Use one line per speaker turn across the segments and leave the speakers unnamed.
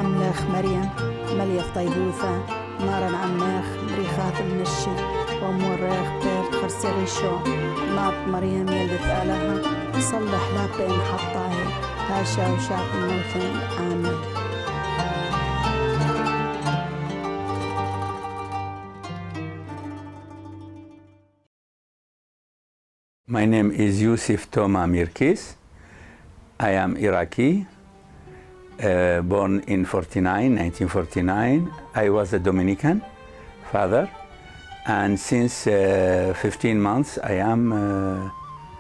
عملاخ مريم مليخ طيبوثة نارا عملاخ مريخات المنشي وموريخ بير خرسريشو ناط مريم يلدت آلها صلح لابين حطاهي هاشا وشاق الموثن آمين.
My name is Yousif Toma. I am Iraqi, born in 1949. I was a Dominican father, and since 15 months I am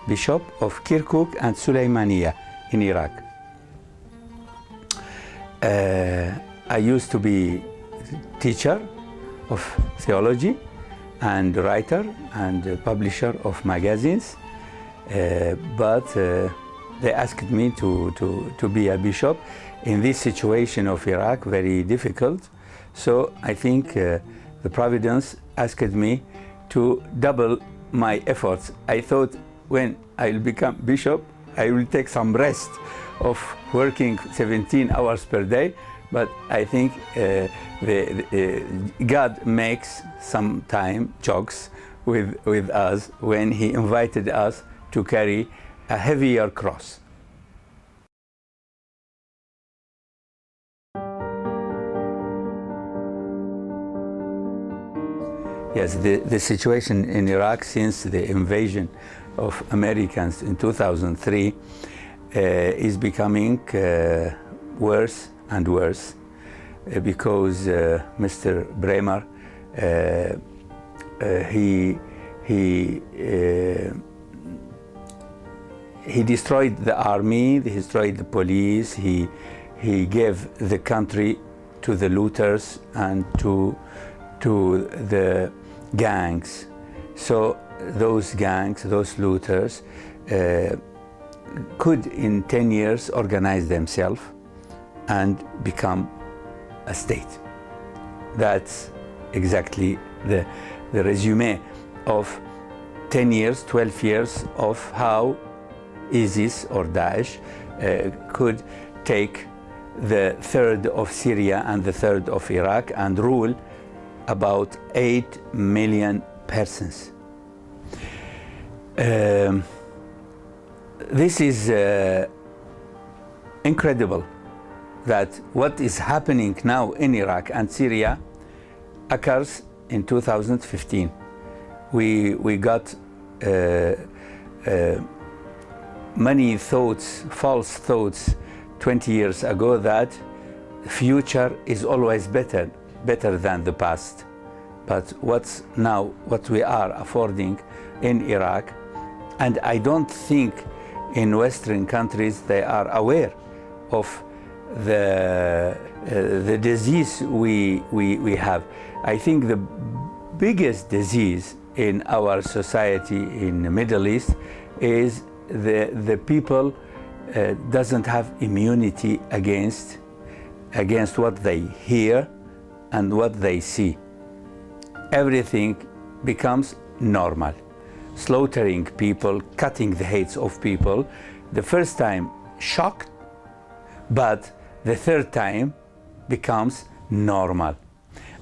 Bishop of Kirkuk and Suleymaniya in Iraq. I used to be teacher of theology and writer and publisher of magazines, but they asked me to be a bishop in this situation of Iraq, very difficult. So I think the Providence asked me to double my efforts. I thought when I'll become bishop, I will take some rest of working 17 hours per day, but I think God makes some time jokes with us when He invited us to carry a heavier cross. Yes, the situation in Iraq since the invasion of Americans in 2003 is becoming worse and worse because Mr. Bremer, he destroyed the army, he destroyed the police, he gave the country to the looters and to the gangs. So those gangs, those looters, could in 10 years organize themselves and become a state. That's exactly the resume of 10 years, 12 years of how ISIS or Daesh could take the third of Syria and the third of Iraq and rule about 8 million persons. This is incredible that what is happening now in Iraq and Syria occurs in 2015. We got many thoughts, false thoughts 20 years ago that the future is always better than the past. But what's now, what we are affording in Iraq, and I don't think in Western countries they are aware of the disease we have. I think the biggest disease in our society in the Middle East is the people doesn't have immunity against what they hear and what they see. Everything becomes normal. Slaughtering people, cutting the heads of people, the first time shocked, but the third time becomes normal.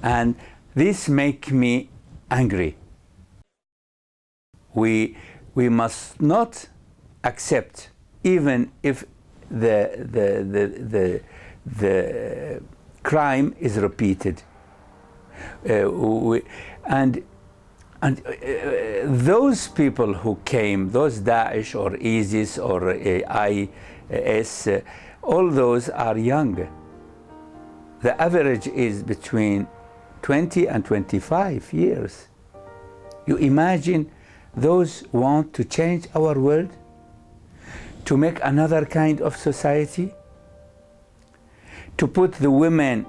And this makes me angry. We must not accept, even if the crime is repeated. Those people who came, those Daesh or ISIS or IS, all those are young. The average is between 20 and 25 years. You imagine those who want to change our world, to make another kind of society, to put the women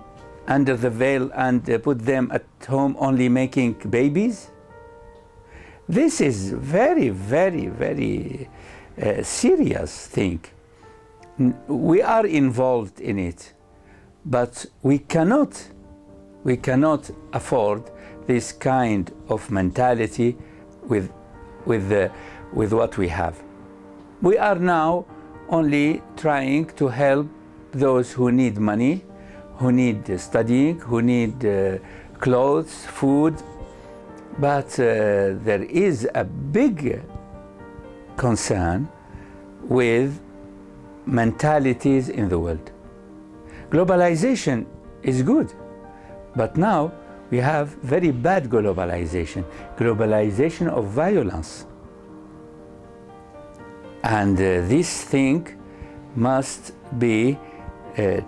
under the veil and put them at home only making babies? This is very, very, very serious thing. We are involved in it, but we cannot afford this kind of mentality with what we have. We are now only trying to help those who need money, who need studying, who need clothes, food, but there is a big concern with mentalities in the world. Globalization is good, but now we have very bad globalization of violence. And this thing must be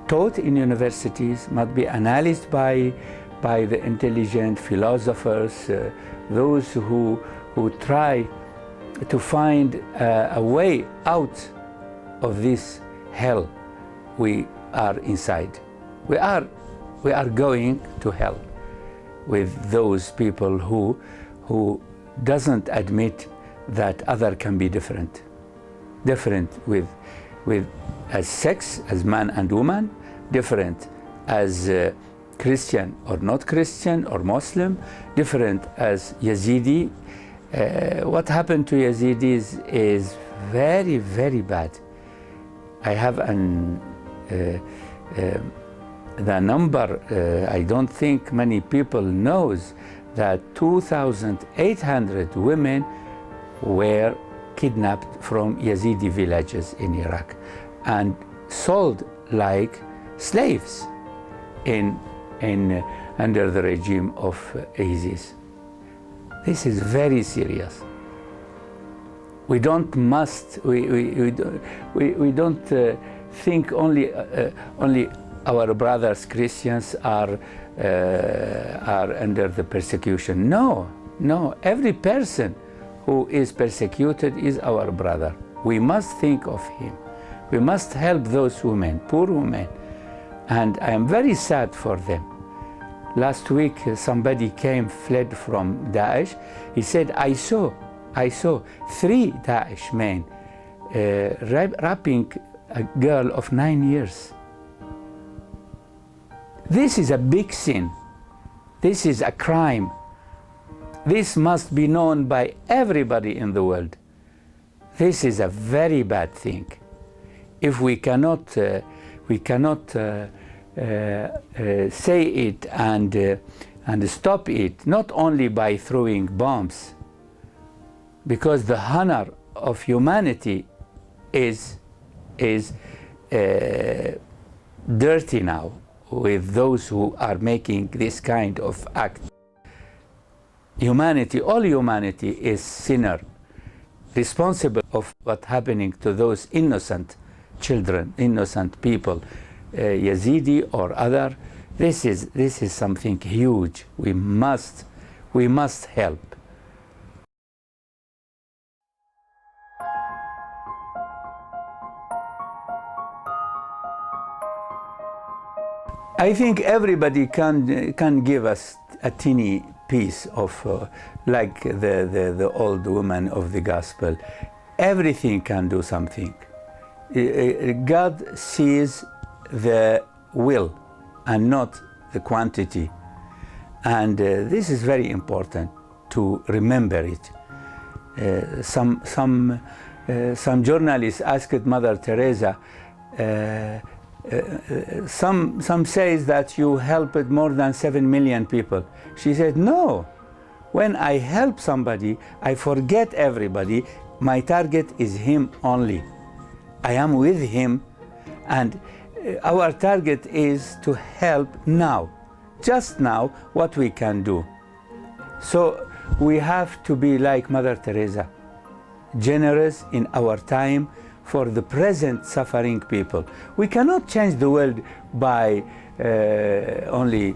taught in universities, must be analyzed by the intelligent philosophers, those who try to find a way out of this hell we are inside. We are going to hell with those people who doesn't admit that other can be different with as sex, as man and woman, different as Christian or not Christian or Muslim, different as Yazidi. What happened to Yazidis is very, very bad. I have the number, I don't think many people knows that 2,800 women were kidnapped from Yazidi villages in Iraq and sold like slaves under the regime of ISIS. This is very serious. We don't think only our brothers Christians are under the persecution. No, every person who is persecuted is our brother. We must think of him. We must help those women, poor women. And I am very sad for them. Last week somebody fled from Daesh. He said, I saw 3 Daesh men raping a girl of 9 years. This is a big sin. This is a crime. This must be known by everybody in the world. This is a very bad thing. If we cannot say it and stop it, not only by throwing bombs, because the honor of humanity is dirty now with those who are making this kind of act. Humanity, all humanity is sinner, responsible of what's happening to those innocent children, innocent people, Yazidi or other. This is something huge. We must help. I think everybody can give us a teeny piece of like the old woman of the gospel. Everything can do something. God sees the will and not the quantity, and this is very important to remember it. Some journalists asked Mother Teresa, some says that you helped more than 7 million people. She said, no, when I help somebody, I forget everybody. My target is him only. I am with him, and our target is to help now, just now, what we can do. So we have to be like Mother Teresa, generous in our time for the present suffering people. We cannot change the world by only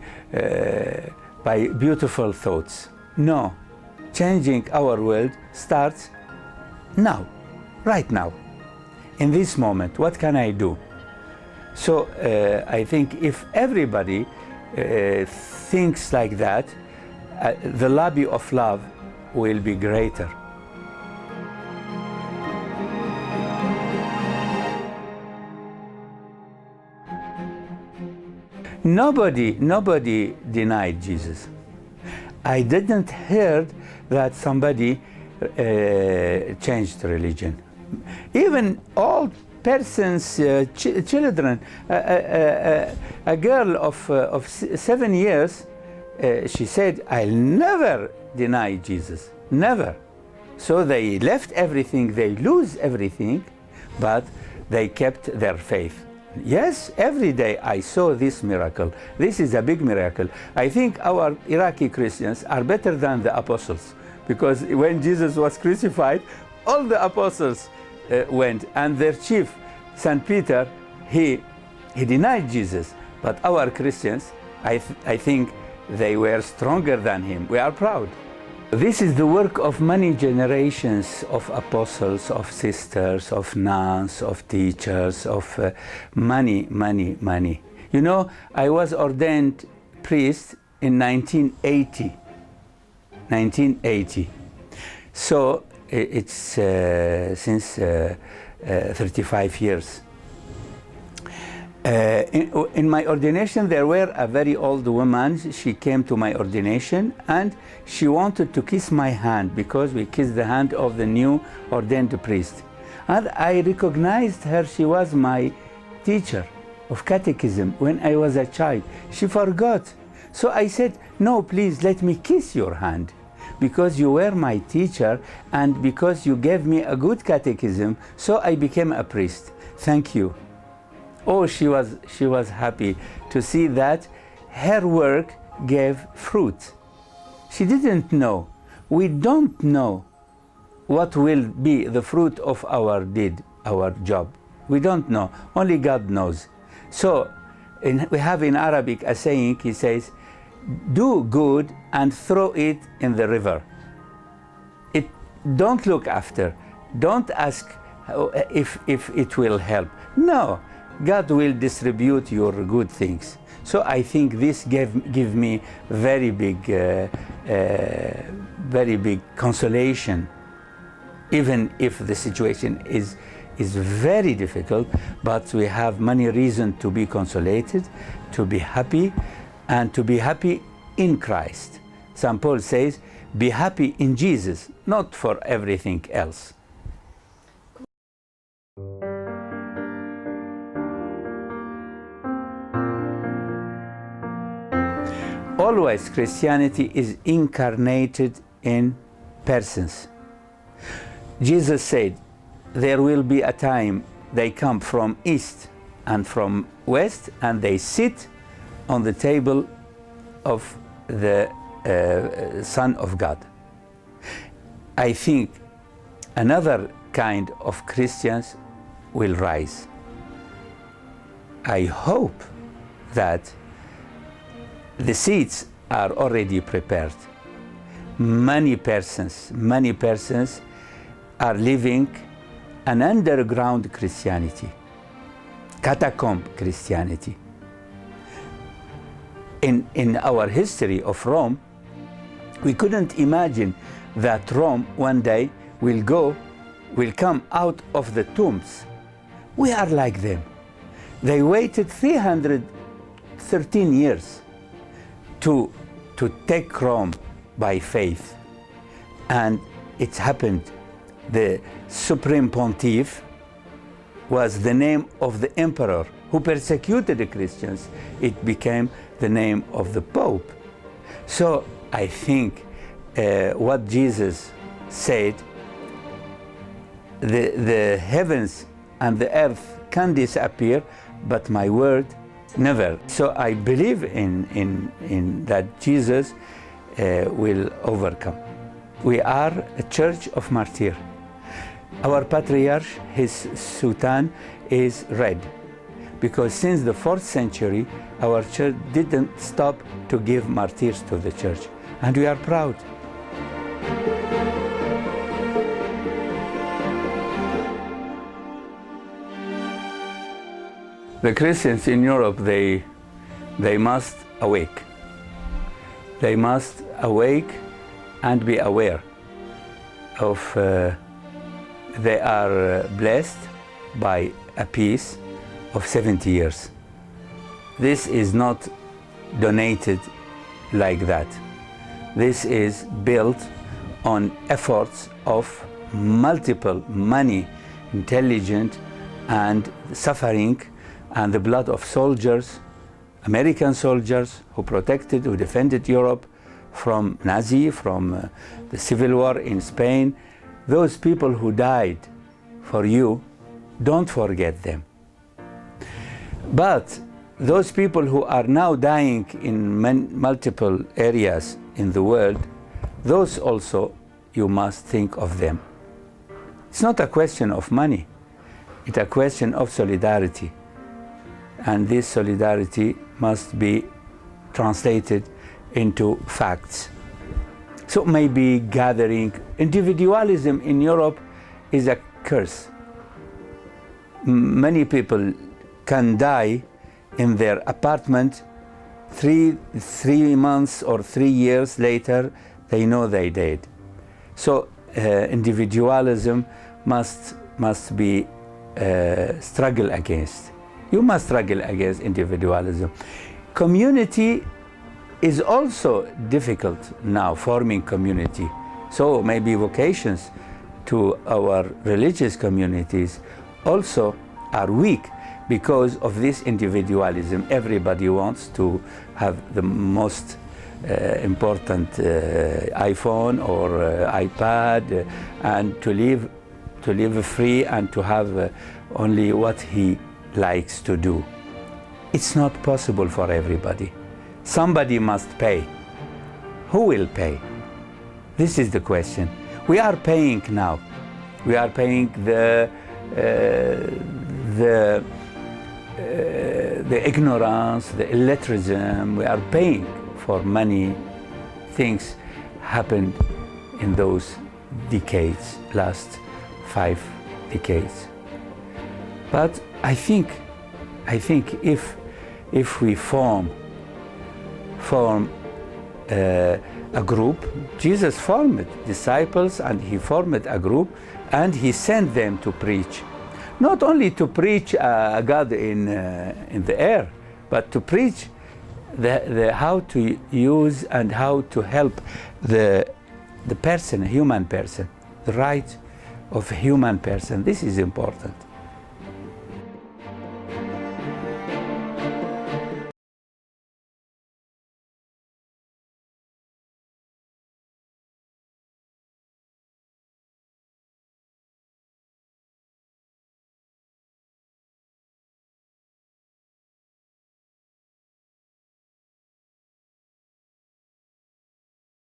by beautiful thoughts. No, changing our world starts now, right now, in this moment. What can I do? So I think if everybody thinks like that, the lobby of love will be greater. Nobody denied Jesus. I didn't hear that somebody changed religion. Even old persons, children, A girl of 7 years, she said, I'll never deny Jesus, never. So they left everything, they lose everything, but they kept their faith. Yes, every day I saw this miracle. This is a big miracle. I think our Iraqi Christians are better than the apostles, because when Jesus was crucified, all the apostles went, and their chief, St. Peter, he denied Jesus. But our Christians, I think they were stronger than him. We are proud. This is the work of many generations of apostles, of sisters, of nuns, of teachers, of many. You know, I was ordained priest in 1980. 1980. So it's since 35 years. In my ordination, there were a very old woman. She came to my ordination and she wanted to kiss my hand, because we kissed the hand of the new ordained priest. And I recognized her. She was my teacher of catechism when I was a child. She forgot. So I said, no, please let me kiss your hand, because you were my teacher and because you gave me a good catechism, so I became a priest. Thank you. Oh, she was happy to see that her work gave fruit. She didn't know. We don't know what will be the fruit of our deed, our job. We don't know. Only God knows. So we have in Arabic a saying, he says, do good and throw it in the river. Don't look after. Don't ask if it will help. No. God will distribute your good things. So I think this give me very big consolation, even if the situation is very difficult. But we have many reasons to be consolated, to be happy, and to be happy in Christ. St. Paul says, be happy in Jesus, not for everything else. Always Christianity is incarnated in persons. Jesus said, there will be a time they come from east and from west, and they sit on the table of the Son of God. I think another kind of Christians will rise. I hope that the seats are already prepared. Many persons are living an underground Christianity, catacomb Christianity. In our history of Rome, we couldn't imagine that Rome one day will come out of the tombs. We are like them. They waited 313 years to take Rome by faith. And it happened. The Supreme Pontiff was the name of the emperor who persecuted the Christians. It became the name of the Pope. So I think what Jesus said, the heavens and the earth can disappear, but my word never. So I believe in that Jesus will overcome. We are a church of martyrs. Our patriarch, his sultan, is red, because since the 4th century, our church didn't stop to give martyrs to the church, and we are proud. The Christians in Europe, they must awake. They must awake and be aware of they are blessed by a peace of 70 years. This is not donated like that. This is built on efforts of multiple money, intelligence, and suffering, and the blood of soldiers, American soldiers who protected, who defended Europe from Nazi, from the civil war in Spain. Those people who died for you, don't forget them. But those people who are now dying in multiple areas in the world, those also you must think of them. It's not a question of money, it's a question of solidarity. And this solidarity must be translated into facts. So maybe gathering, individualism in Europe is a curse. Many people can die in their apartment, three months or 3 years later, they know they died. So individualism must be struggled against. You must struggle against individualism. Community is also difficult now, forming community. So maybe vocations to our religious communities also are weak because of this individualism. Everybody wants to have the most important iPhone or iPad and to live free and to have only what he likes to do. It's not possible for everybody. Somebody must pay. Who will pay? This is the question. We are paying now. We are paying the ignorance, the illiteracy. We are paying for many things happened in those decades, last 5 decades. But I think if we form a group, Jesus formed disciples and he formed a group and he sent them to preach. Not only to preach God in the air, but to preach how to use and how to help the person, human person, the right of a human person. This is important.